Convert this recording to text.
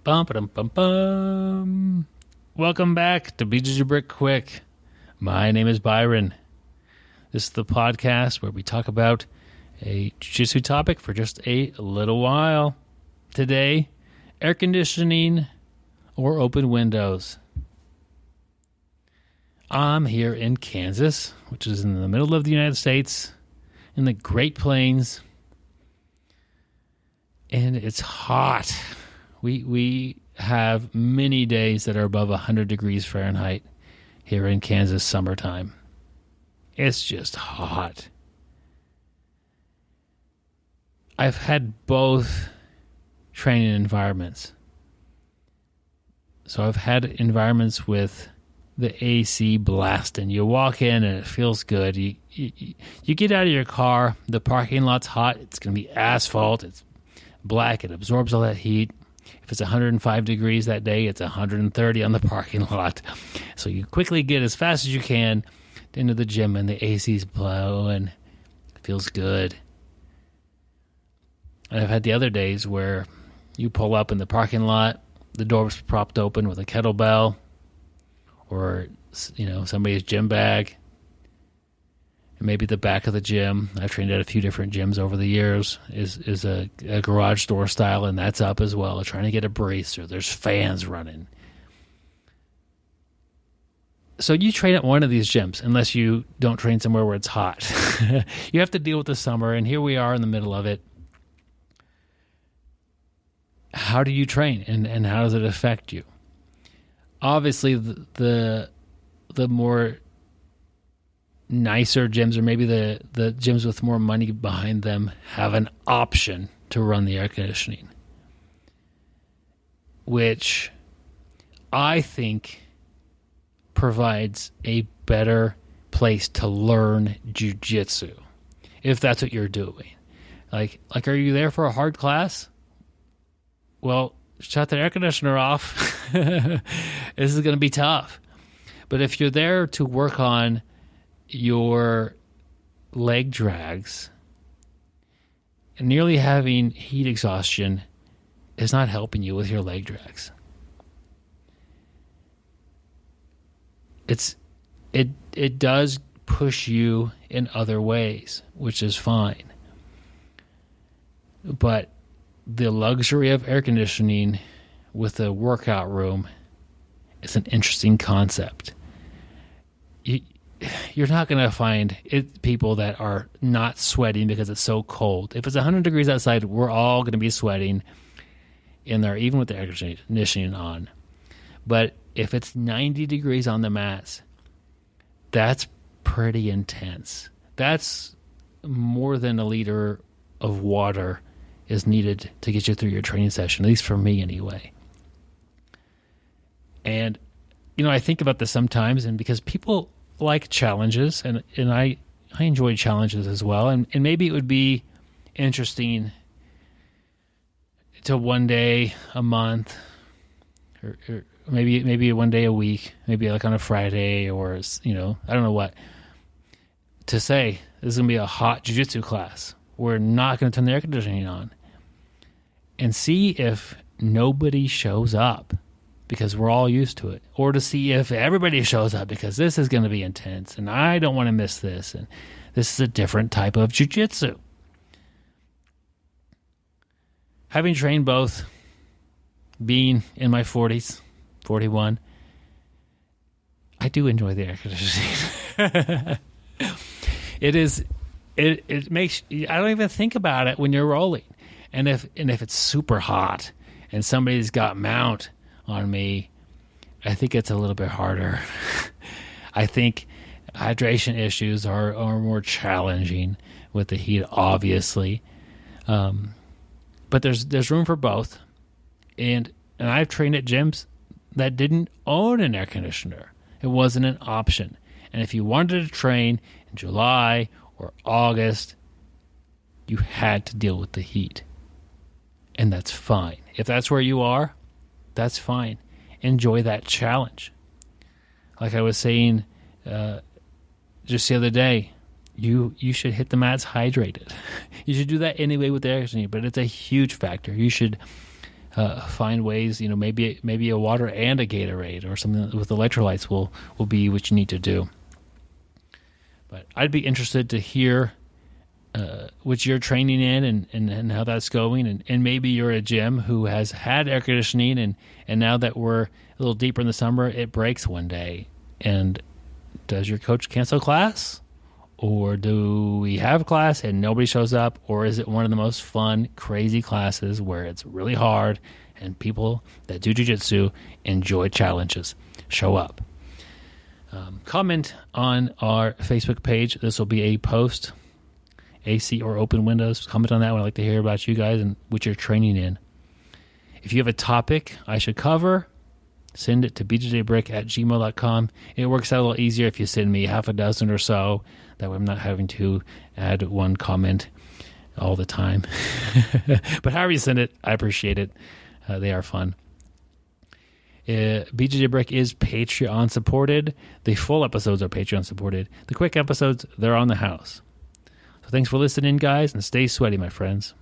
Bum, ba-dum, bum, bum. Welcome back to Bjjbrick Quick. My name is Byron. This is the podcast where we talk about a jiu-jitsu topic for just a little while. Today, air conditioning or open windows. I'm here in Kansas, which is in the middle of the United States, in the Great Plains, and it's hot. We have many days that are above 100 degrees Fahrenheit here in Kansas summertime. It's just hot. I've had both training environments. So I've had environments with the AC blasting. You walk in and it feels good. You get out of your car, the parking lot's hot. It's going to be asphalt. It's black. It absorbs all that heat. If it's 105 degrees that day, it's 130 on the parking lot. So you quickly get as fast as you can into the gym and the AC's blowing. It feels good. And I've had the other days where you pull up in the parking lot, the door's propped open with a kettlebell or, somebody's gym bag. And maybe the back of the gym, I've trained at a few different gyms over the years, is a garage door style, and that's up as well. Trying to get a bracer. There's fans running. So you train at one of these gyms, unless you don't train somewhere where it's hot. You have to deal with the summer, and here we are in the middle of it. How do you train, and how does it affect you? Obviously, the more nicer gyms, or maybe the gyms with more money behind them, have an option to run the air conditioning, which I think provides a better place to learn jiu-jitsu, if that's what you're doing. Like, are you there for a hard class? Well, shut the air conditioner off. This is going to be tough. But if you're there to work on your leg drags, and nearly having heat exhaustion is not helping you with your leg drags. It does push you in other ways, which is fine. But the luxury of air conditioning with a workout room is an interesting concept. You're not going to find people that are not sweating because it's so cold. If it's 100 degrees outside, we're all going to be sweating in there, even with the air conditioning on. But if it's 90 degrees on the mats, that's pretty intense. That's more than a liter of water is needed to get you through your training session, at least for me anyway. And, I think about this sometimes, and because people like challenges, and I enjoy challenges as well, and maybe it would be interesting to one day a month, or maybe one day a week, maybe like on a Friday, or I don't know what, to say this is going to be a hot jiu-jitsu class. We're not going to turn the air conditioning on, and see if nobody shows up because we're all used to it, or to see if everybody shows up because this is going to be intense and I don't want to miss this, and this is a different type of jiu-jitsu. Having trained both, being in my 40s, 41, I do enjoy the air conditioning. It makes, I don't even think about it when you're rolling. And if it's super hot and somebody's got mount on me, I think it's a little bit harder. I think hydration issues are more challenging with the heat, obviously. But there's room for both. And I've trained at gyms that didn't own an air conditioner. It wasn't an option. And if you wanted to train in July or August, you had to deal with the heat. And that's fine. If that's where you are, that's fine. Enjoy that challenge. Like I was saying just the other day, you should hit the mats hydrated. You should do that anyway with the air conditioning, but it's a huge factor. You should find ways, maybe a water and a Gatorade or something with electrolytes will be what you need to do. But I'd be interested to hear what you're training in and how that's going. And maybe you're a gym who has had air conditioning and now that we're a little deeper in the summer, it breaks one day. And does your coach cancel class? Or do we have class and nobody shows up? Or is it one of the most fun, crazy classes where it's really hard and people that do jiu-jitsu enjoy challenges? Show up. Comment on our Facebook page. This will be a post, AC or open windows. Comment on that one. I'd like to hear about you guys and what you're training in. If you have a topic I should cover, send it to bjbrick@gmail.com. It works out a little easier if you send me half a dozen or so. That way I'm not having to add one comment all the time. But however you send it, I appreciate it. They are fun. Bjjbrick is Patreon supported. The full episodes are Patreon supported. The quick episodes, they're on the house. So thanks for listening, guys, and stay sweaty, my friends.